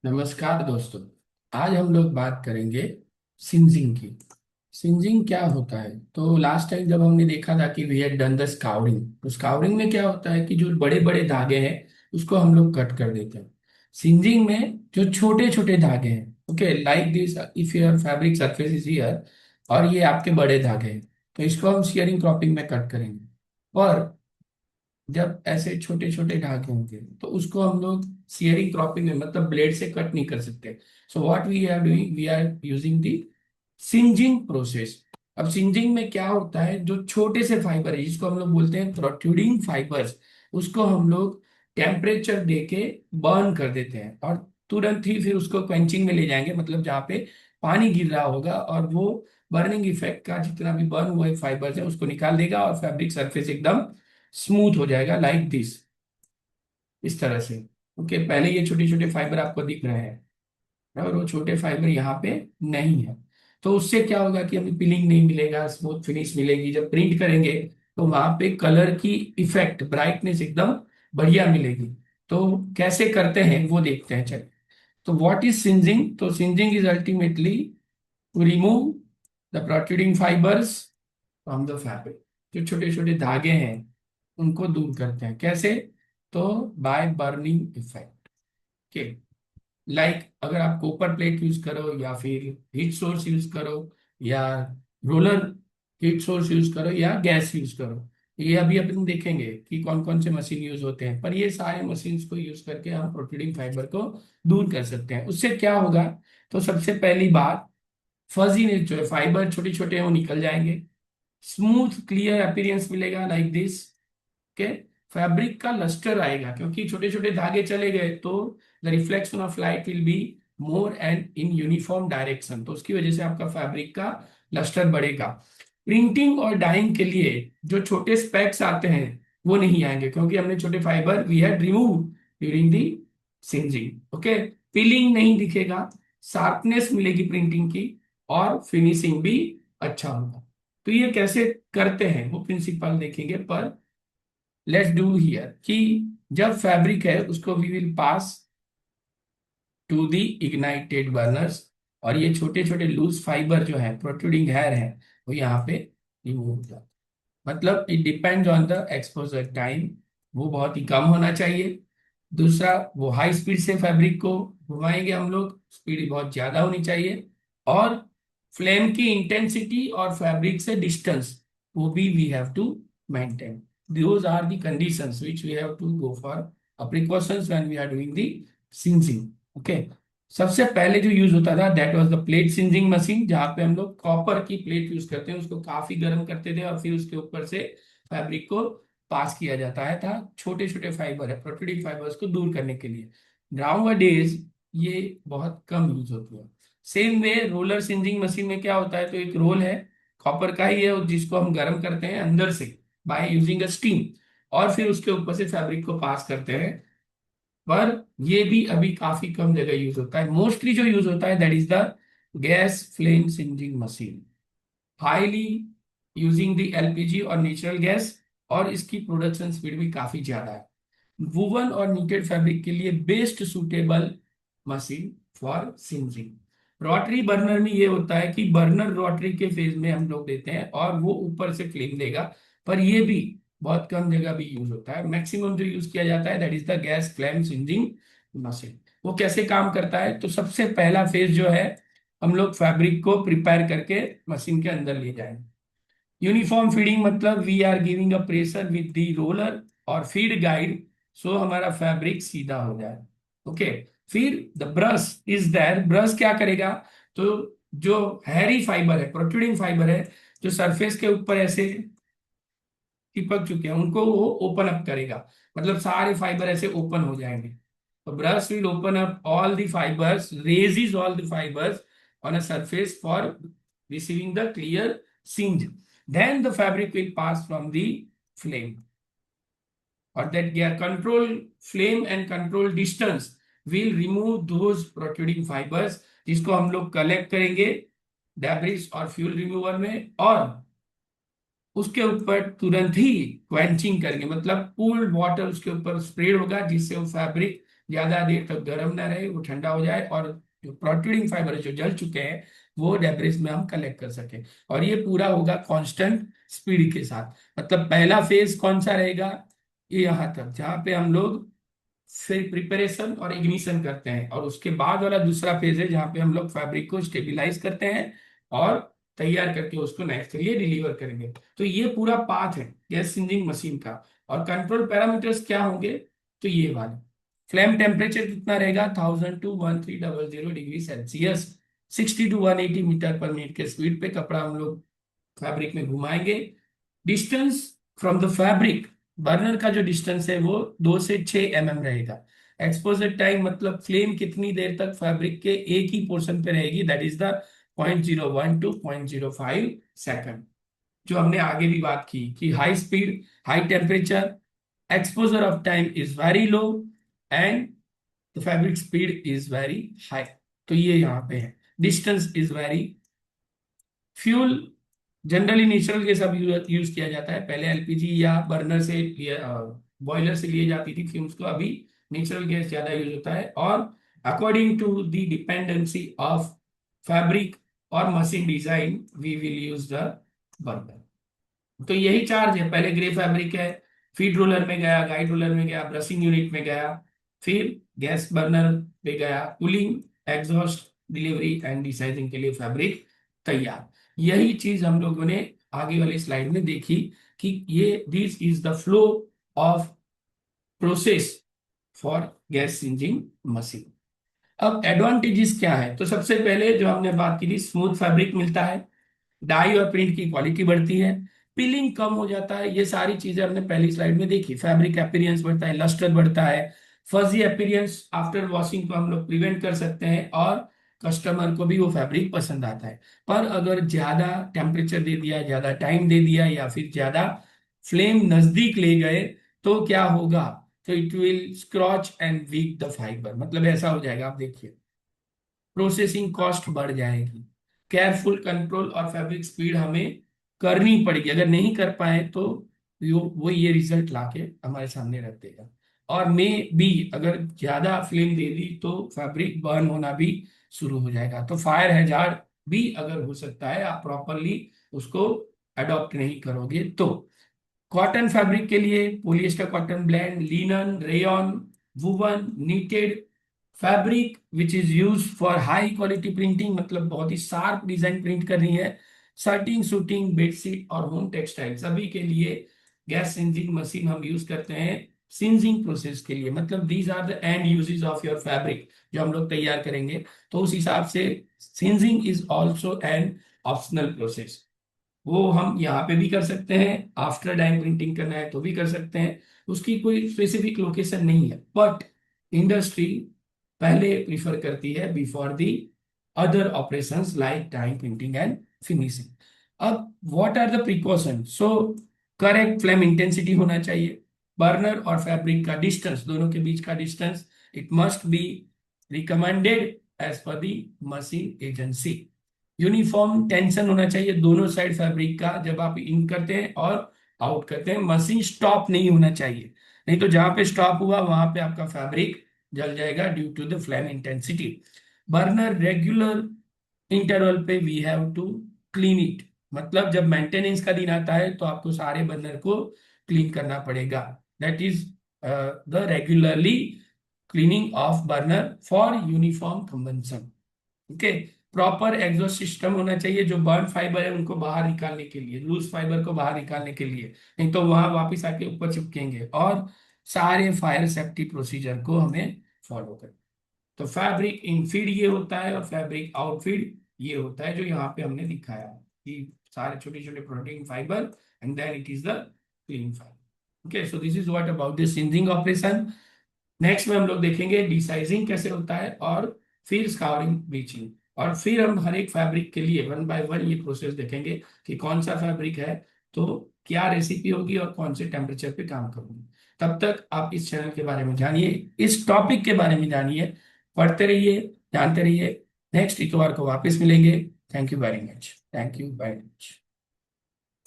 नमस्कार दोस्तों। आज हम लोग बात करेंगे सिंजिंग की। सिंजिंग क्या होता है? तो लास्ट टाइम जब हमने देखा था कि we had done the scouring, तो स्काउरिंग में क्या होता है कि जो बड़े बड़े धागे हैं उसको हम लोग कट कर देते हैं। सिंजिंग में जो छोटे छोटे धागे हैं, okay, like this, if your fabric surface is here और ये आपके बड़े धागे हैं, तो इसको हम शियरिंग क्रॉपिंग में कट करेंगे। और जब ऐसे छोटे छोटे ढाके होंगे तो उसको हम लोग सियरिंग क्रॉपिंग में, मतलब ब्लेड से कट नहीं कर सकते। So what we are doing, we are using the singeing process. अब सिंजिंग में क्या होता है, जो छोटे से फाइबर है जिसको हम लोग बोलते हैं प्रोट्रूडिंग फाइबर्स, उसको हम लोग टेम्परेचर देके बर्न कर देते हैं और तुरंत ही फिर उसको क्वेंचिंग में ले जाएंगे, मतलब जहाँ पे पानी गिर रहा होगा और वो बर्निंग इफेक्ट का जितना भी बर्न हुए फाइबर्स है उसको निकाल देगा और फैब्रिक सरफेस एकदम स्मूथ हो जाएगा, लाइक दिस, इस तरह से। ओके, पहले ये छोटे छोटे फाइबर आपको दिख रहे हैं और वो छोटे फाइबर यहाँ पे नहीं है। तो उससे क्या होगा कि हमें पिलिंग नहीं मिलेगा, स्मूथ फिनिश मिलेगी। जब प्रिंट करेंगे तो वहां पे कलर की इफेक्ट, ब्राइटनेस एकदम बढ़िया मिलेगी। तो कैसे करते हैं वो देखते हैं, चलिए। तो व्हाट इज सिंजिंग? तो singeing is ultimately to remove the protruding fibres from the fabric. जो छोटे छोटे धागे हैं उनको दूर करते हैं। कैसे? तो बाय बर्निंग इफेक्ट के, लाइक अगर आप कॉपर प्लेट यूज करो या फिर हीट सोर्स यूज करो या रोलर हीट सोर्स यूज करो या गैस यूज करो, ये अभी अपन देखेंगे कि कौन कौन से मशीन यूज होते हैं। पर ये सारे मशीन्स को यूज करके हम प्रोट्रूडिंग फाइबर को दूर कर सकते हैं। उससे क्या होगा? तो सबसे पहली बात, फजीनेस जो है, फाइबर छोटे छोटे हैं वो निकल जाएंगे, स्मूथ क्लियर अपीयरेंस मिलेगा, लाइक दिस के। फैब्रिक का लस्टर आएगा क्योंकि छोटे छोटे धागे चले गए, तो the reflection of light will be more and in uniform direction, तो उसकी वजह से आपका फैब्रिक का लस्टर बढ़ेगा। प्रिंटिंग और डाइंग के लिए जो छोटे स्पेक्स आते हैं वो नहीं आएंगे क्योंकि हमने छोटे fibre we had remove during the singeing. Okay, pilling नहीं दिखेगा, शार्पनेस मिलेगी प्रिंटिंग की और फिनिशिंग भी अच्छा होगा। तो ये कैसे करते हैं वो प्रिंसिपल देखेंगे। पर लेट्स डू हियर कि जब फैब्रिक है उसको we will pass to the ignited burners, और ये छोटे छोटे लूज फाइबर जो है, प्रोट्रूडिंग हेयर है, वो यहाँ पे रिमूव हो जाता है। मतलब it depends on the exposure time, वो बहुत ही कम होना चाहिए। दूसरा, वो हाई स्पीड से फैब्रिक को घुमाएंगे हम लोग, स्पीड बहुत ज्यादा होनी चाहिए। और फ्लेम की इंटेंसिटी और फैब्रिक से डिस्टेंस, वो भी we have to maintain. those are the conditions which we have to go for precautions when we are doing the singeing. Okay, सबसे पहले जो यूज होता था that was the plate सिंजिंग machine, जहां पे हम लोग कॉपर की प्लेट यूज करते हैं, उसको काफी गर्म करते थे और फिर उसके ऊपर से फैब्रिक को पास किया जाता है था, छोटे छोटे फाइबर है प्रोट्रूडिंग फाइबर्स को दूर करने के लिए। नाउ डेज ये बहुत कम यूज होती है। सेम वे रोलर सिंजिंग मशीन में क्या होता है, तो एक रोल है, कॉपर का ही है, और जिसको हम गर्म करते हैं अंदर से बाय यूजिंग अ स्टीम, और फिर उसके ऊपर से फैब्रिक को पास करते हैं। पर ये भी अभी काफी कम जगह यूज होता है। मोस्टली जो यूज होता है that is the gas flame सिंजिंग machine, highly using the LPG और नेचुरल गैस, और इसकी प्रोडक्शन स्पीड भी काफी ज्यादा है। वुवन और नीटेड फैब्रिक के लिए best suitable machine for सिंजिंग। Rotary burner में ये होता है कि बर्नर रोटरी के फेज में हम लोग देते हैं और वो ऊपर से फ्लेम देगा, पर ये भी बहुत कम जगह भी यूज होता है। मैक्सिमम जो यूज किया जाता है that is the gas flame सिंजिंग machine. वो कैसे काम करता है? तो सबसे पहला फेज जो है, हम लोग फैब्रिक को प्रिपेयर करके मशीन के अंदर ले जाएंगे। यूनिफॉर्म फीडिंग मतलब we are giving a pressure with the roller और फीड गाइड, सो हमारा फैब्रिक सीधा हो जाए। ओके, फिर the brush is there. Brush क्या करेगा? तो जो हैरी फाइबर है, प्रोट्रूडिंग फाइबर है, जो सरफेस के ऊपर ऐसे चिपक चुके हैं, उनको वो ओपन अप करेगा, मतलब सारे फाइबर ऐसे ओपन हो जाएंगे। तो brush will open up all the fibres, raises all the fibres on a surface for receiving the clear singe. Then the fabric will pass from the flame, or that yeah, control flame and control distance will remove those protruding fibers, जिसको हम लोग collect करेंगे debris और fuel remover में, और उसके ऊपर तुरंत ही क्वेंचिंग करेंगे, मतलब कूल्ड वाटर उसके ऊपर स्प्रेड होगा जिससे वो फैब्रिक ज्यादा देर तक गर्म ना रहे, वो ठंडा हो जाए, और जो प्रोट्रूडिंग फाइबर जो जल चुके हैं वो डेब्रिस में हम कलेक्ट कर सके। और ये पूरा होगा कांस्टेंट स्पीड के साथ। मतलब पहला फेज कौन सा रहेगा, ये यहाँ तक जहाँ पे हम लोग फिर प्रिपरेशन और इग्निशन करते हैं, और उसके बाद वाला दूसरा फेज है जहाँ पे हम लोग फैब्रिक को स्टेबलाइज करते हैं और तैयार करके उसको नेक्स्ट के लिए डिलीवर करेंगे। तो ये पूरा पाथ है गैस सिंजिंग मशीन का। और कंट्रोल पैरामीटर्स क्या होंगे, तो ये वाले फ्लेम टेम्परेचर कितना रहेगा, 1000 to 1300 degree Celsius, 60 to 180 metre per minute के स्पीड पे कपड़ा हम लोग फैब्रिक में घुमाएंगे। Distance from the fabric, burner का जो डिस्टेंस है वो 2 से 6 रहेगा। एक्सपोजर टाइम मतलब फ्लेम कितनी देर तक फैब्रिक के एक ही पोर्शन पे रहेगी, that is the 0.01 to 0.05 second. जो हमने आगे भी बात की कि high speed high temperature, exposure of time is very low, and the fabric speed is very high. तो ये यहाँ पे है, distance is very. Fuel generally natural gas अब यूज किया जाता है, पहले एलपीजी या बर्नर से बॉयलर से लिए जाती थी फ्यूम्स को, अभी नेचुरल गैस ज्यादा यूज होता है। और according to the dependency of fabric और machine design we will use the burner. तो यही चार्ज है, पहले ग्रे फैब्रिक है, फीड रोलर में गया, गाइड रोलर में गया, ब्रशिंग यूनिट में गया, फिर गैस बर्नर पे गया, कूलिंग, एग्जॉस्ट, डिलीवरी एंड डिसाइजिंग के लिए फैब्रिक तैयार। यही चीज हम लोगों ने आगे वाली स्लाइड में देखी कि ये this is the flow of process for gas singeing machine. अब एडवांटेजेस क्या है, तो सबसे पहले जो हमने बात की थी, स्मूथ फैब्रिक मिलता है, डाई और प्रिंट की क्वालिटी बढ़ती है, पिलिंग कम हो जाता है, ये सारी चीजें हमने पहली स्लाइड में देखी। फैब्रिक अपीयरेंस बढ़ता है, लस्टर बढ़ता है, फजी अपीयरेंस आफ्टर वॉशिंग को हम लोग प्रिवेंट कर सकते हैं, और कस्टमर को भी वो फैब्रिक पसंद आता है। पर अगर ज्यादा टेम्परेचर दे दिया, ज्यादा टाइम दे दिया, या फिर ज्यादा फ्लेम नजदीक ले गए, तो क्या होगा, तो it will scorch and weak the fibre. मतलब ऐसा हो जाएगा, आप देखिए प्रोसेसिंग कॉस्ट बढ़ जाएगी, केयरफुल कंट्रोल और फैब्रिक स्पीड हमें करनी पड़ेगी। अगर नहीं कर पाए तो वो ये रिजल्ट लाके हमारे सामने रख देगा। और मे बी अगर ज्यादा फ्लेम दे दी तो फैब्रिक बर्न होना भी शुरू हो जाएगा। तो फायर हैजार्ड भी अगर हो सकता है, आप प्रॉपरली उसको अडॉप्ट नहीं करोगे तो। कॉटन फैब्रिक के लिए polyester cotton blend, linen, rayon, woven, knitted fabric which is use for high quality printing, मतलब बहुत ही शार्प डिजाइन प्रिंट करनी है, सर्टिंग, शूटिंग, बेडशीट और होम टेक्सटाइल सभी के लिए गैस सिंजिंग मशीन हम यूज करते हैं सिंजिंग प्रोसेस के लिए। मतलब these are the end uses of your fabric जो हम लोग तैयार करेंगे। तो उस हिसाब से singeing is also an optional process, वो हम यहाँ पे भी कर सकते हैं, आफ्टर डाइंग प्रिंटिंग करना है तो भी कर सकते हैं, उसकी कोई स्पेसिफिक लोकेशन नहीं है। बट इंडस्ट्री पहले प्रिफर करती है before the other operations like dyeing printing and finishing. अब what are the precaution, so correct flame intensity होना चाहिए, बर्नर और फैब्रिक का डिस्टेंस, दोनों के बीच का distance it must be recommended as per the machine agency. Uniform tension होना चाहिए दोनों साइड फैब्रिक का जब आप इन करते हैं और आउट करते हैं। मशीन स्टॉप नहीं होना चाहिए, नहीं तो जहां पे स्टॉप हुआ वहां पे आपका फैब्रिक जल जाएगा due to the flame intensity. Burner regular interval पे we have to clean it, मतलब जब मेंटेनेंस का दिन आता है तो आपको सारे बर्नर को क्लीन करना पड़ेगा। That is the regularly cleaning of burner for uniform combustion. Okay, proper exhaust system होना चाहिए, जो बर्न फाइबर है उनको बाहर निकालने के लिए, लूज फाइबर को बाहर निकालने के लिए, नहीं तो वहां वापस आके ऊपर चिपकेंगे। और सारे फायर सेफ्टी प्रोसीजर को हमें फॉलो करना। तो फैब्रिक इन फीड ये होता है और फैब्रिक आउटफीड ये होता है, जो यहाँ पे हमने दिखाया है कि सारे छोटे छोटे protein fibre and then it is the clean fibre. Okay, so this is what about this singeing operation. Next में हम लोग देखेंगे डिसाइजिंग कैसे होता है, और फिर स्काउरिंग, ब्लीचिंग, और फिर हम हर एक फैब्रिक के लिए वन बाय वन ये प्रोसेस देखेंगे कि कौन सा फैब्रिक है तो क्या रेसिपी होगी और कौन से टेम्परेचर पे काम करूंगी। तब तक आप इस चैनल के बारे में जानिए, इस टॉपिक के बारे में जानिए, पढ़ते रहिए, जानते रहिए। नेक्स्ट इतवार को वापस मिलेंगे। Thank you very much, thank you very much.